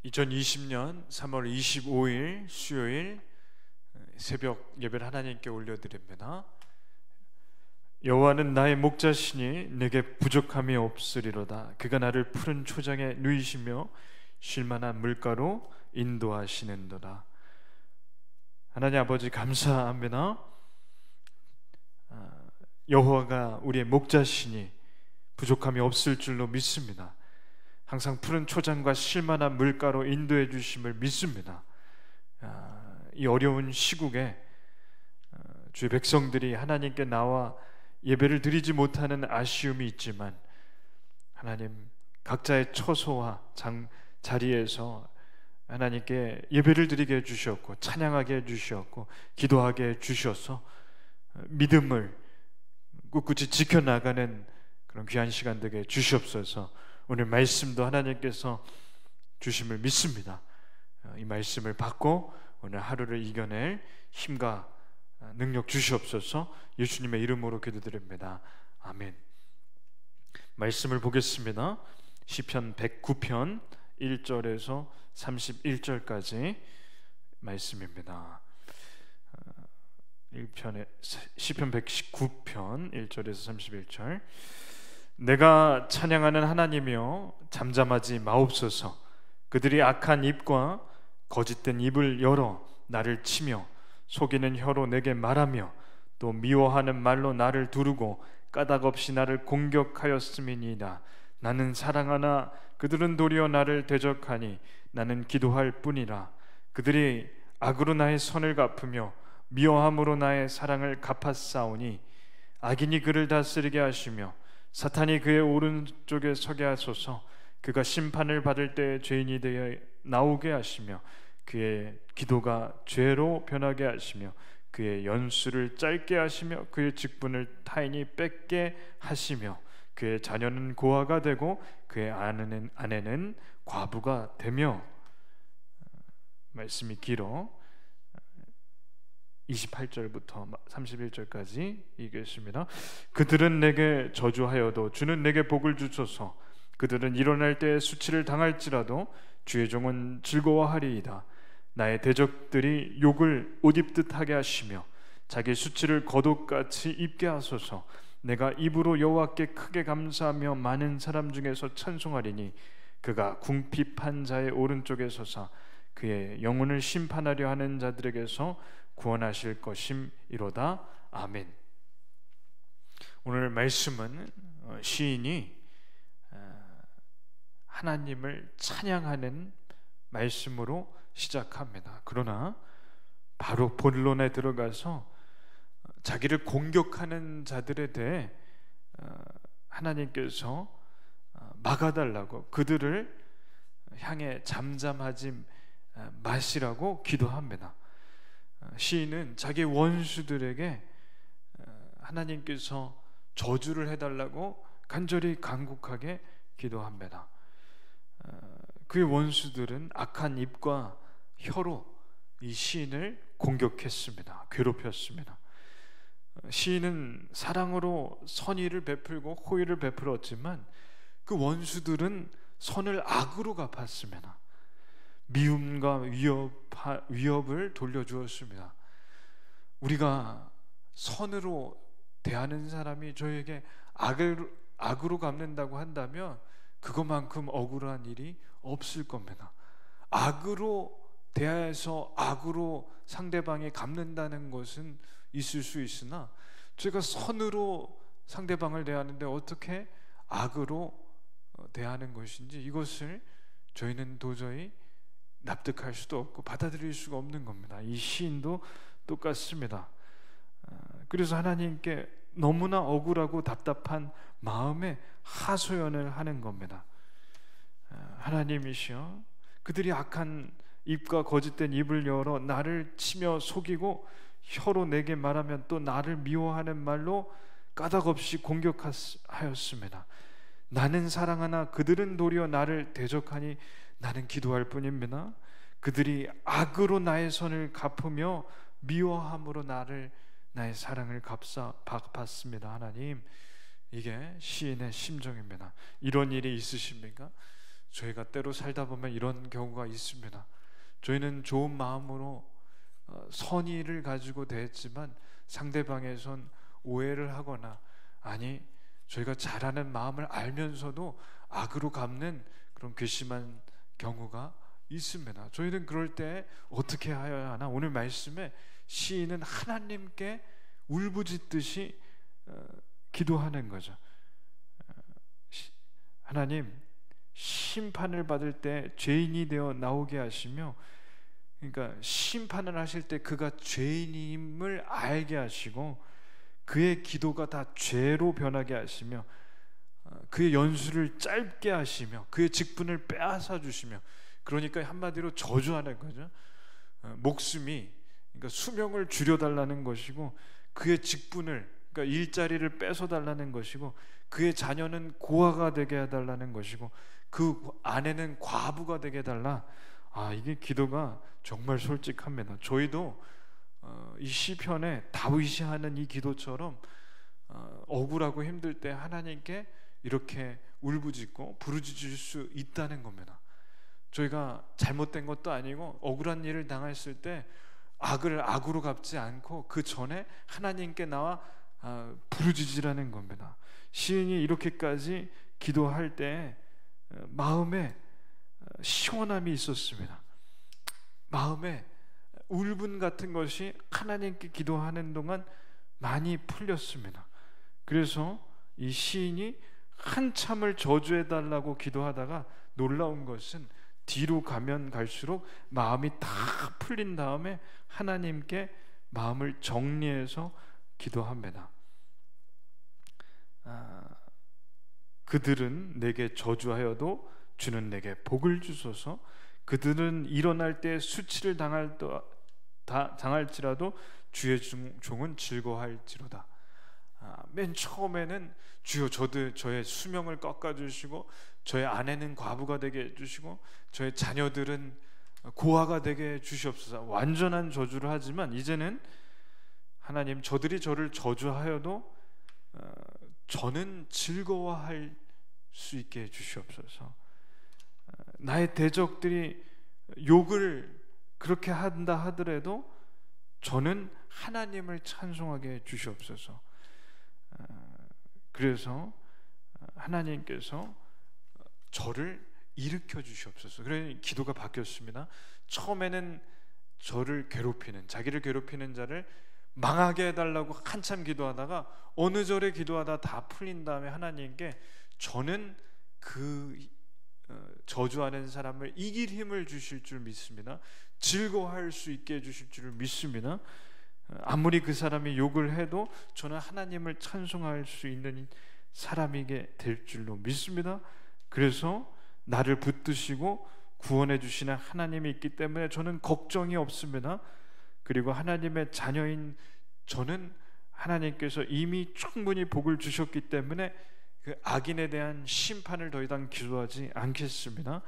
2020년 3월 25일 수요일 새벽 예배를 하나님께 올려드립니다. 여호와는 나의 목자시니 내게 부족함이 없으리로다. 그가 나를 푸른 초장에 누이시며 쉴만한 물가로 인도하시는도다. 하나님 아버지 감사합니다. 여호와가 우리의 목자시니 부족함이 없을 줄로 믿습니다. 항상 푸른 초장과 쉴만한 물가로 인도해 주심을 믿습니다. 이 어려운 시국에 주의 백성들이 하나님께 나와 예배를 드리지 못하는 아쉬움이 있지만 하나님 각자의 처소와 자리에서 하나님께 예배를 드리게 해주셨고 찬양하게 해주셨고 기도하게 해주셔서 믿음을 꿋꿋이 지켜나가는 그런 귀한 시간 되게 주시옵소서. 오늘 말씀도 하나님께서 주심을 믿습니다. 이 말씀을 받고 오늘 하루를 이겨낼 힘과 능력 주시옵소서. 예수님의 이름으로 기도드립니다. 아멘. 말씀을 보겠습니다. 시편 109편 1절에서 31절까지 말씀입니다. 시편 119편 1절에서 31절. 내가 찬양하는 하나님이여 잠잠하지 마옵소서. 그들이 악한 입과 거짓된 입을 열어 나를 치며 속이는 혀로 내게 말하며 또 미워하는 말로 나를 두르고 까닭없이 나를 공격하였음이니이다. 나는 사랑하나 그들은 도리어 나를 대적하니 나는 기도할 뿐이라. 그들이 악으로 나의 선을 갚으며 미워함으로 나의 사랑을 갚았사오니 악인이 그를 다스리게 하시며 사탄이 그의 오른쪽에 서게 하소서. 그가 심판을 받을 때 죄인이 되어 나오게 하시며 그의 기도가 죄로 변하게 하시며 그의 연수를 짧게 하시며 그의 직분을 타인이 뺏게 하시며 그의 자녀는 고아가 되고 그의 아내는 과부가 되며. 말씀이 길어 28절부터 31절까지 읽겠습니다. 그들은 내게 저주하여도 주는 내게 복을 주소서. 그들은 일어날 때 수치를 당할지라도 주의 종은 즐거워하리이다. 나의 대적들이 욕을 옷 입듯 하게 하시며 자기 수치를 겉옷같이 입게 하소서. 내가 입으로 여호와께 크게 감사하며 많은 사람 중에서 찬송하리니 그가 궁핍한 자의 오른쪽에 서사 그의 영혼을 심판하려 하는 자들에게서 구원하실 것임이로다. 아멘. 오늘 말씀은 시인이 하나님을 찬양하는 말씀으로 시작합니다. 그러나 바로 본론에 들어가서 자기를 공격하는 자들에 대해 하나님께서 막아달라고, 그들을 향해 잠잠하지 마시라고 기도합니다. 시인은 자기 원수들에게 하나님께서 저주를 해달라고 간절히 간곡하게 기도합니다. 그의 원수들은 악한 입과 혀로 이 시인을 공격했습니다. 괴롭혔습니다. 시인은 사랑으로 선의를 베풀고 호의를 베풀었지만 그 원수들은 선을 악으로 갚았습니다. 미움과 위협을 돌려주었습니다. 우리가 선으로 대하는 사람이 저에게 악으로 갚는다고 한다면 그것만큼 억울한 일이 없을 겁니다. 악으로 대해서 악으로 상대방이 갚는다는 것은 있을 수 있으나 제가 선으로 상대방을 대하는데 어떻게 악으로 대하는 것인지 이것을 저희는 도저히 납득할 수도 없고 받아들일 수가 없는 겁니다. 이 시인도 똑같습니다. 그래서 하나님께 너무나 억울하고 답답한 마음에 하소연을 하는 겁니다. 하나님이시여, 그들이 악한 입과 거짓된 입을 열어 나를 치며 속이고 혀로 내게 말하면 또 나를 미워하는 말로 까닭없이 공격하였습니다. 나는 사랑하나 그들은 도리어 나를 대적하니 나는 기도할 뿐입니다. 그들이 악으로 나의 선을 갚으며 미워함으로 나의 사랑을 갚았습니다. 하나님, 이게 시인의 심정입니다. 이런 일이 있으십니까? 저희가 때로 살다 보면 이런 경우가 있습니다. 저희는 좋은 마음으로 선의를 가지고 대했지만 상대방에선 오해를 하거나, 아니 저희가 잘하는 마음을 알면서도 악으로 갚는 그런 괘씸한 경우가 있습니다. 저희는 그럴 때 어떻게 하여야 하나? 오늘 말씀에 시인은 하나님께 울부짖듯이 기도하는 거죠. 하나님, 심판을 받을 때 죄인이 되어 나오게 하시며, 그러니까 심판을 하실 때 그가 죄인임을 알게 하시고 그의 기도가 다 죄로 변하게 하시며 그의 연수를 짧게 하시며 그의 직분을 빼앗아 주시며, 그러니까 한마디로 저주하는 거죠. 목숨이, 그러니까 수명을 줄여달라는 것이고, 그의 직분을, 그러니까 일자리를 뺏어달라는 것이고, 그의 자녀는 고아가 되게 해달라는 것이고, 그 아내는 과부가 되게 해달라. 이게 기도가 정말 솔직합니다. 저희도 이 시편에 다윗이 하는 이 기도처럼 억울하고 힘들 때 하나님께 이렇게 울부짖고 부르짖을 수 있다는 겁니다. 저희가 잘못된 것도 아니고 억울한 일을 당했을 때 악을 악으로 갚지 않고 그 전에 하나님께 나와 부르짖으라는 겁니다. 시인이 이렇게까지 기도할 때 마음에 시원함이 있었습니다. 마음에 울분 같은 것이 하나님께 기도하는 동안 많이 풀렸습니다. 그래서 이 시인이 한참을 저주해달라고 기도하다가 놀라운 것은 뒤로 가면 갈수록 마음이 다 풀린 다음에 하나님께 마음을 정리해서 기도합니다. 그들은 내게 저주하여도 주는 내게 복을 주소서. 그들은 일어날 때 수치를 당할지라도 주의 종은 즐거워할지로다. 맨 처음에는 주여 저의 수명을 꺾어주시고 저의 아내는 과부가 되게 해주시고 저의 자녀들은 고아가 되게 해주시옵소서. 완전한 저주를 하지만 이제는 하나님, 저들이 저를 저주하여도 저는 즐거워할 수 있게 해주시옵소서. 나의 대적들이 욕을 그렇게 한다 하더라도 저는 하나님을 찬송하게 해주시옵소서. 그래서 하나님께서 저를 일으켜 주시옵소서. 그래서 기도가 바뀌었습니다. 처음에는 저를 괴롭히는, 자기를 괴롭히는 자를 망하게 해달라고 한참 기도하다가 어느 절에 기도하다 다 풀린 다음에 하나님께 저는 그 저주하는 사람을 이길 힘을 주실 줄 믿습니다. 즐거워할 수 있게 해주실 줄 믿습니다. 아무리 그 사람이 욕을 해도 저는 하나님을 찬송할 수 있는 사람이게 될 줄로 믿습니다. 그래서 나를 붙드시고 구원해 주시는 하나님이 있기 때문에 저는 걱정이 없습니다. 그리고 하나님의 자녀인 저는 하나님께서 이미 충분히 복을 주셨기 때문에 그 악인에 대한 심판을 더 이상 기도하지 않겠습니다.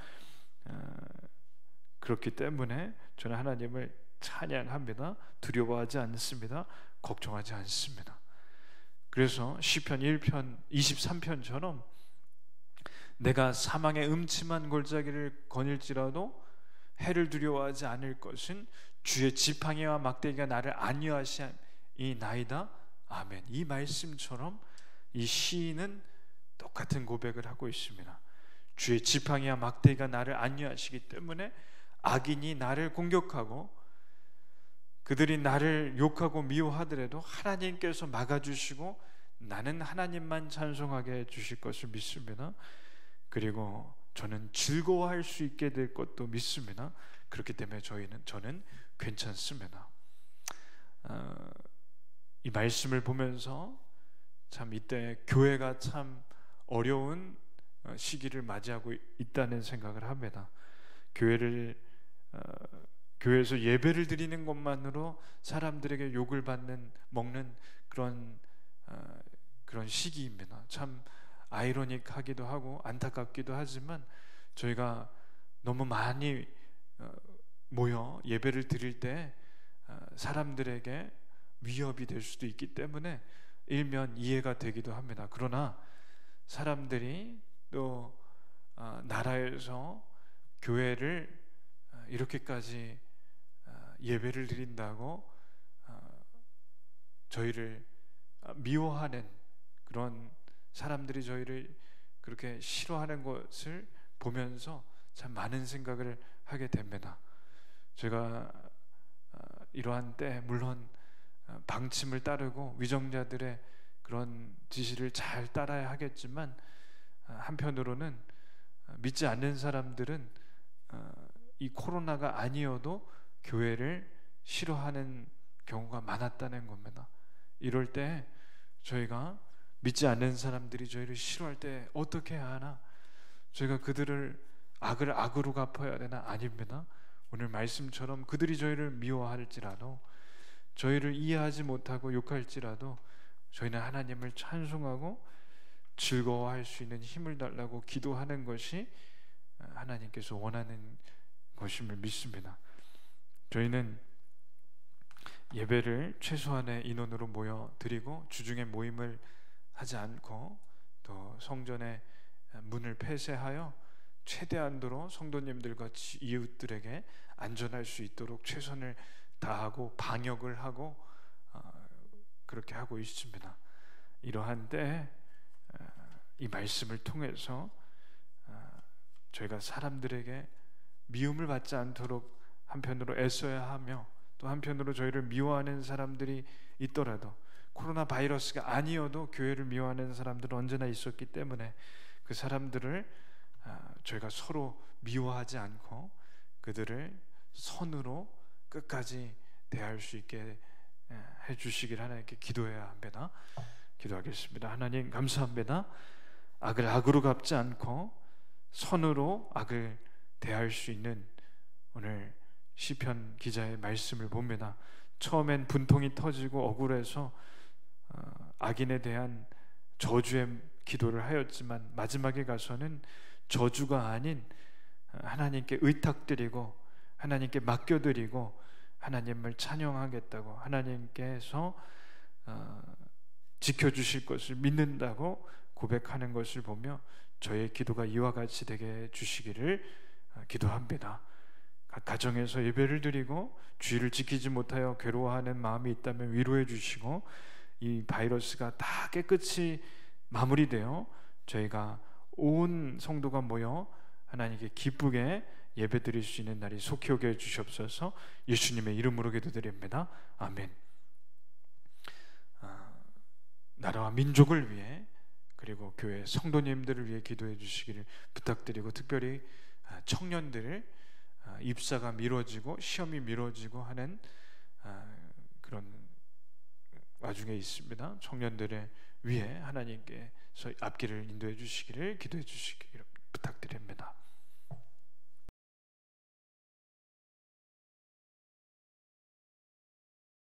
그렇기 때문에 저는 하나님을 찬양합니다. 두려워하지 않습니다. 걱정하지 않습니다. 그래서 시편 1편 23편처럼 내가 사망의 음침한 골짜기를 거닐지라도 해를 두려워하지 않을 것은 주의 지팡이와 막대기가 나를 안위하시나이다. 아멘. 이 말씀처럼 이 시인은 똑같은 고백을 하고 있습니다. 주의 지팡이와 막대기가 나를 안위하시기 때문에 악인이 나를 공격하고 그들이 나를 욕하고 미워하더라도 하나님께서 막아주시고 나는 하나님만 찬송하게 해주실 것을 믿습니다. 그리고 저는 즐거워할 수 있게 될 것도 믿습니다. 그렇기 때문에 저는 괜찮습니다. 이 말씀을 보면서 참 이때 교회가 참 어려운 시기를 맞이하고 있다는 생각을 합니다. 교회에서 예배를 드리는 것만으로 사람들에게 욕을 먹는 그런 시기입니다. 참 아이러닉하기도 하고 안타깝기도 하지만 저희가 너무 많이 모여 예배를 드릴 때 사람들에게 위협이 될 수도 있기 때문에 일면 이해가 되기도 합니다. 그러나 사람들이 또 나라에서 교회를 이렇게까지 예배를 드린다고 저희를 미워하는 그런 사람들이 저희를 그렇게 싫어하는 것을 보면서 참 많은 생각을 하게 됩니다. 제가 이러한 때 물론 방침을 따르고 위정자들의 그런 지시를 잘 따라야 하겠지만, 한편으로는 믿지 않는 사람들은 이 코로나가 아니어도 교회를 싫어하는 경우가 많았다는 겁니다. 이럴 때 저희가 믿지 않는 사람들이 저희를 싫어할 때 어떻게 해야 하나? 저희가 그들을 악을 악으로 갚아야 되나? 아닙니다. 오늘 말씀처럼 그들이 저희를 미워할지라도, 저희를 이해하지 못하고 욕할지라도 저희는 하나님을 찬송하고 즐거워할 수 있는 힘을 달라고 기도하는 것이 하나님께서 원하는 것임을 믿습니다. 저희는 예배를 최소한의 인원으로 모여 드리고 주중에 모임을 하지 않고 또 성전의 문을 폐쇄하여 최대한도로 성도님들과 이웃들에게 안전할 수 있도록 최선을 다하고 방역을 하고 그렇게 하고 있습니다. 이러한 때 이 말씀을 통해서 저희가 사람들에게 미움을 받지 않도록 한편으로 애써야 하며, 또 한편으로 저희를 미워하는 사람들이 있더라도, 코로나 바이러스가 아니어도 교회를 미워하는 사람들은 언제나 있었기 때문에 그 사람들을 저희가 서로 미워하지 않고 그들을 선으로 끝까지 대할 수 있게 해주시길 하나님께 기도해야 합니다. 기도하겠습니다. 하나님 감사합니다. 악을 악으로 갚지 않고 선으로 악을 대할 수 있는 오늘 시편 기자의 말씀을 봅니다. 처음엔 분통이 터지고 억울해서 악인에 대한 저주의 기도를 하였지만 마지막에 가서는 저주가 아닌 하나님께 의탁드리고 하나님께 맡겨드리고 하나님을 찬양하겠다고, 하나님께서 지켜주실 것을 믿는다고 고백하는 것을 보며 저의 기도가 이와 같이 되게 해주시기를 기도합니다. 각 가정에서 예배를 드리고 주의를 지키지 못하여 괴로워하는 마음이 있다면 위로해 주시고, 이 바이러스가 다 깨끗이 마무리되어 저희가 온 성도가 모여 하나님께 기쁘게 예배 드릴 수 있는 날이 속히 오게 해주시옵소서. 예수님의 이름으로 기도드립니다. 아멘. 나라와 민족을 위해 그리고 교회 성도님들을 위해 기도해 주시기를 부탁드리고, 특별히 청년들 입사가 미뤄지고 시험이 미뤄지고 하는 그런 와중에 있습니다. 청년들의 위해 하나님께서 앞길을 인도해 주시기를 기도해 주시기를 부탁드립니다.